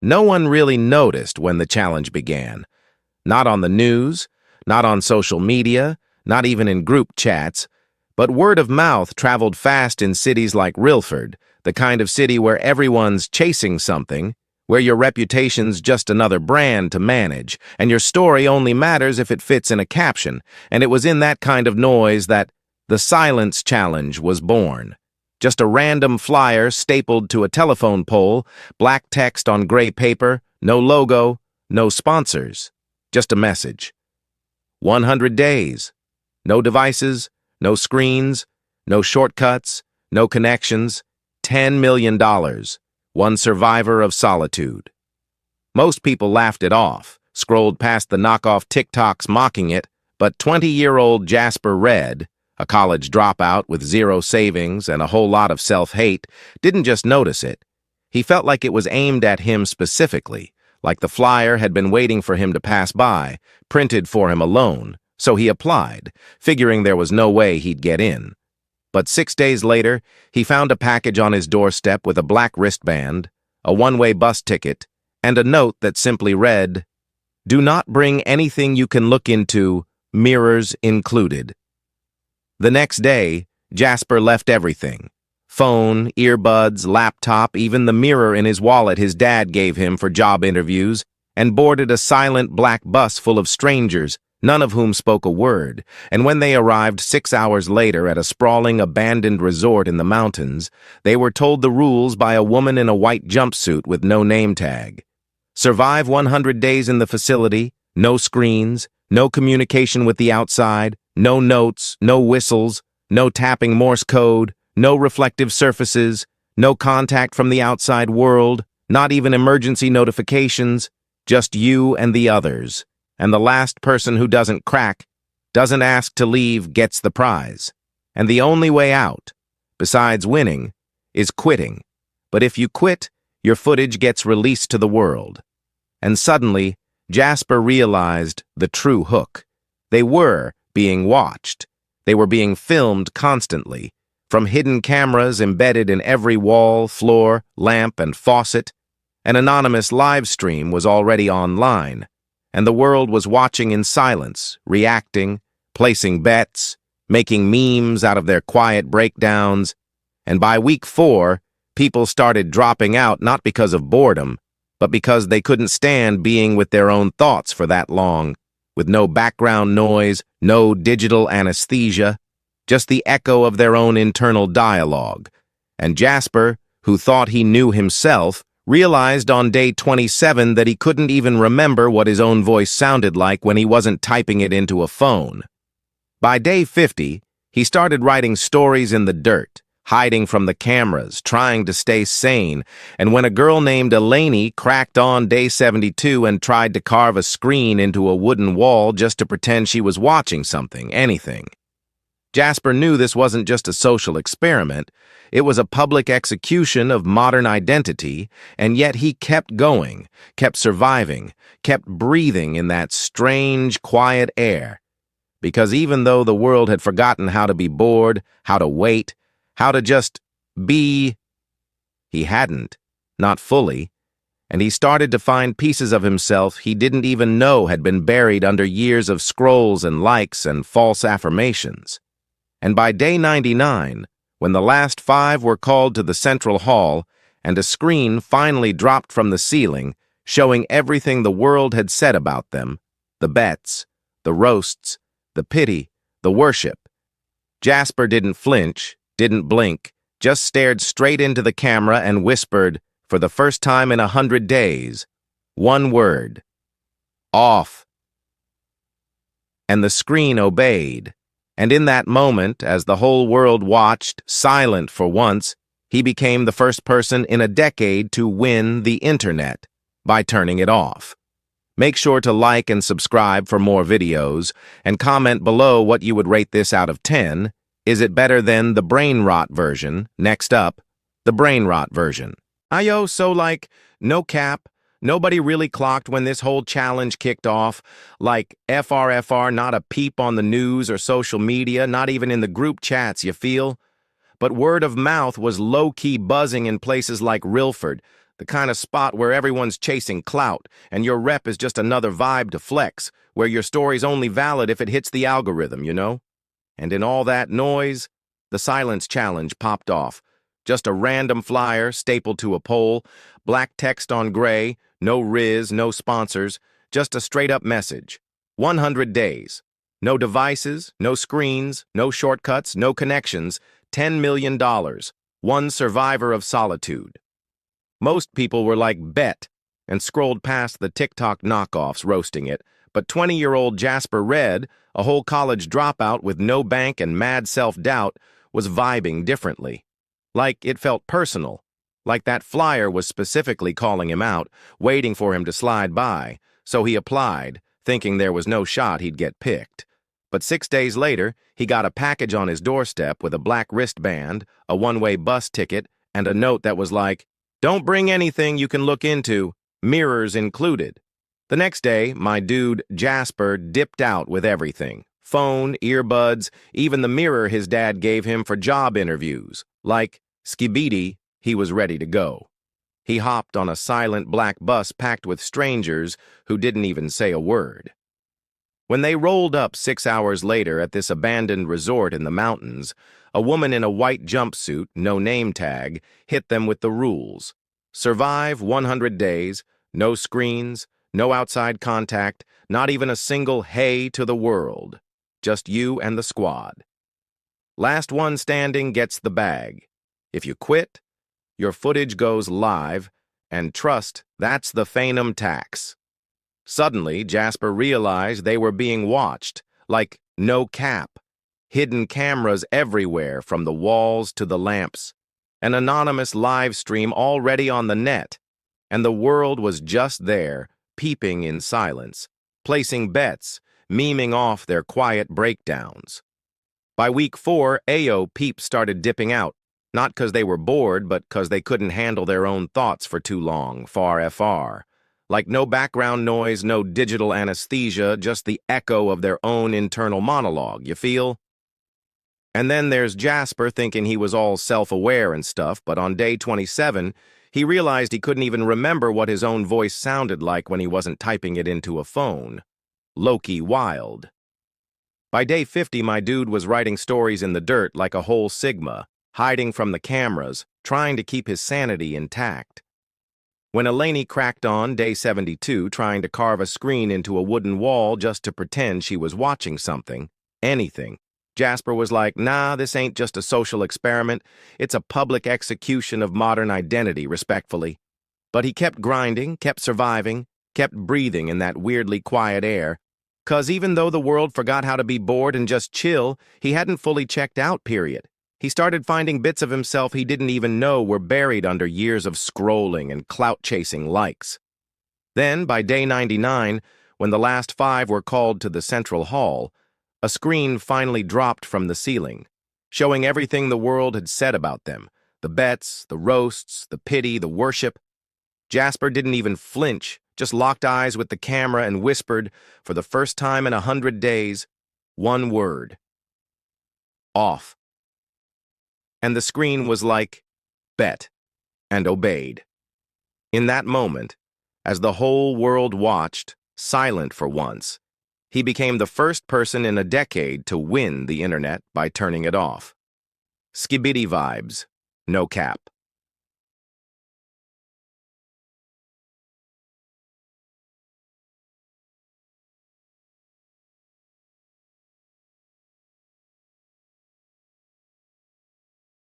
No one really noticed when the challenge began. Not on the news, not on social media, not even in group chats, but word of mouth traveled fast in cities like Rilford, the kind of city where everyone's chasing something, where your reputation's just another brand to manage, and your story only matters if it fits in a caption, and it was in that kind of noise that the Silence Challenge was born. Just a random flyer stapled to a telephone pole, black text on gray paper, no logo, no sponsors, just a message. 100 days. No devices, no screens, no shortcuts, no connections. $10 million. One survivor of solitude. Most people laughed it off, scrolled past the knockoff TikToks mocking it, but 20-year-old Jasper Red, a college dropout with zero savings and a whole lot of self-hate, didn't just notice it. He felt like it was aimed at him specifically, like the flyer had been waiting for him to pass by, printed for him alone, so he applied, figuring there was no way he'd get in. But 6 days later, he found a package on his doorstep with a black wristband, a one-way bus ticket, and a note that simply read, "Do not bring anything you can look into, mirrors included." The next day, Jasper left everything. Phone, earbuds, laptop, even the mirror in his wallet his dad gave him for job interviews, and boarded a silent black bus full of strangers, none of whom spoke a word, and when they arrived 6 hours later at a sprawling, abandoned resort in the mountains, they were told the rules by a woman in a white jumpsuit with no name tag. Survive 100 days in the facility, no screens, no communication with the outside, no notes, no whistles, no tapping Morse code, no reflective surfaces, no contact from the outside world, not even emergency notifications, just you and the others. And the last person who doesn't crack, doesn't ask to leave, gets the prize. And the only way out, besides winning, is quitting. But if you quit, your footage gets released to the world. And suddenly, Jasper realized the true hook. They were being watched. They were being filmed constantly, from hidden cameras embedded in every wall, floor, lamp, and faucet. An anonymous live stream was already online, and the world was watching in silence, reacting, placing bets, making memes out of their quiet breakdowns. And by week 4, people started dropping out not because of boredom, but because they couldn't stand being with their own thoughts for that long, with no background noise, no digital anesthesia, just the echo of their own internal dialogue. And Jasper, who thought he knew himself, realized on day 27 that he couldn't even remember what his own voice sounded like when he wasn't typing it into a phone. By day 50, he started writing stories in the dirt, hiding from the cameras, trying to stay sane, and when a girl named Eleni cracked on day 72 and tried to carve a screen into a wooden wall just to pretend she was watching something, anything. Jasper knew this wasn't just a social experiment, it was a public execution of modern identity, and yet he kept going, kept surviving, kept breathing in that strange, quiet air. Because even though the world had forgotten how to be bored, how to wait, how to just be, he hadn't, not fully, and he started to find pieces of himself he didn't even know had been buried under years of scrolls and likes and false affirmations. And by day 99, when the last 5 were called to the central hall and a screen finally dropped from the ceiling, showing everything the world had said about them, the bets, the roasts, the pity, the worship, Jasper didn't flinch, didn't blink, just stared straight into the camera and whispered, for the first time in 100 days, one word: off. And the screen obeyed. And in that moment, as the whole world watched, silent for once, he became the first person in a decade to win the internet by turning it off. Make sure to like and subscribe for more videos, and comment below what you would rate this out of 10. Is it better than the Brainrot version? Next up, the Brainrot version. So no cap, nobody really clocked when this whole challenge kicked off. Like, FRFR, not a peep on the news or social media, not even in the group chats, you feel? But word of mouth was low-key buzzing in places like Rilford, The kind of spot where everyone's chasing clout, and your rep is just another vibe to flex, where your story's only valid if it hits the algorithm, you know? And in all that noise, the silence challenge popped off. Just a random flyer stapled to a pole, black text on gray, no riz, no sponsors, just a straight-up message. 100 days. No devices, no screens, no shortcuts, no connections. $10 million. One survivor of solitude. Most people were like, bet, and scrolled past the TikTok knockoffs roasting it, but 20-year-old Jasper Red, a whole college dropout with no bank and mad self-doubt, was vibing differently. Like it felt personal. Like that flyer was specifically calling him out, waiting for him to slide by, so he applied, thinking there was no shot he'd get picked. But 6 days later, he got a package on his doorstep with a black wristband, a one-way bus ticket, and a note that was like, "Don't bring anything you can look into, mirrors included." The next day, my dude, Jasper, dipped out with everything. Phone, earbuds, even the mirror his dad gave him for job interviews. Like skibidi, he was ready to go. He hopped on a silent black bus packed with strangers who didn't even say a word. When they rolled up 6 hours later at this abandoned resort in the mountains, a woman in a white jumpsuit, no name tag, hit them with the rules. Survive 100 days, no screens, no outside contact, not even a single hey to the world. Just you and the squad. Last one standing gets the bag. If you quit, your footage goes live, and trust, that's the phantom tax. Suddenly, Jasper realized they were being watched, like no cap. Hidden cameras everywhere, from the walls to the lamps. An anonymous live stream already on the net. And the world was just there, peeping in silence, placing bets, memeing off their quiet breakdowns. By week 4, AO peeps started dipping out, not because they were bored, but because they couldn't handle their own thoughts for too long, far FR. Like no background noise, no digital anesthesia, just the echo of their own internal monologue, you feel? And then there's Jasper thinking he was all self-aware and stuff, but on day 27, he realized he couldn't even remember what his own voice sounded like when he wasn't typing it into a phone. Low-key wild. By day 50, my dude was writing stories in the dirt like a whole Sigma, hiding from the cameras, trying to keep his sanity intact. When Eleni cracked on day 72, trying to carve a screen into a wooden wall just to pretend she was watching something, anything, Jasper was like, nah, this ain't just a social experiment, it's a public execution of modern identity, respectfully. But he kept grinding, kept surviving, kept breathing in that weirdly quiet air, 'cause even though the world forgot how to be bored and just chill, he hadn't fully checked out, period. He started finding bits of himself he didn't even know were buried under years of scrolling and clout-chasing likes. Then, by day 99, when the last 5 were called to the central hall, a screen finally dropped from the ceiling, showing everything the world had said about them, the bets, the roasts, the pity, the worship. Jasper didn't even flinch, just locked eyes with the camera and whispered, for the first time in 100 days, one word. Off. And the screen was like, bet, and obeyed. In that moment, as the whole world watched, silent for once, he became the first person in a decade to win the internet by turning it off. Skibidi vibes, no cap.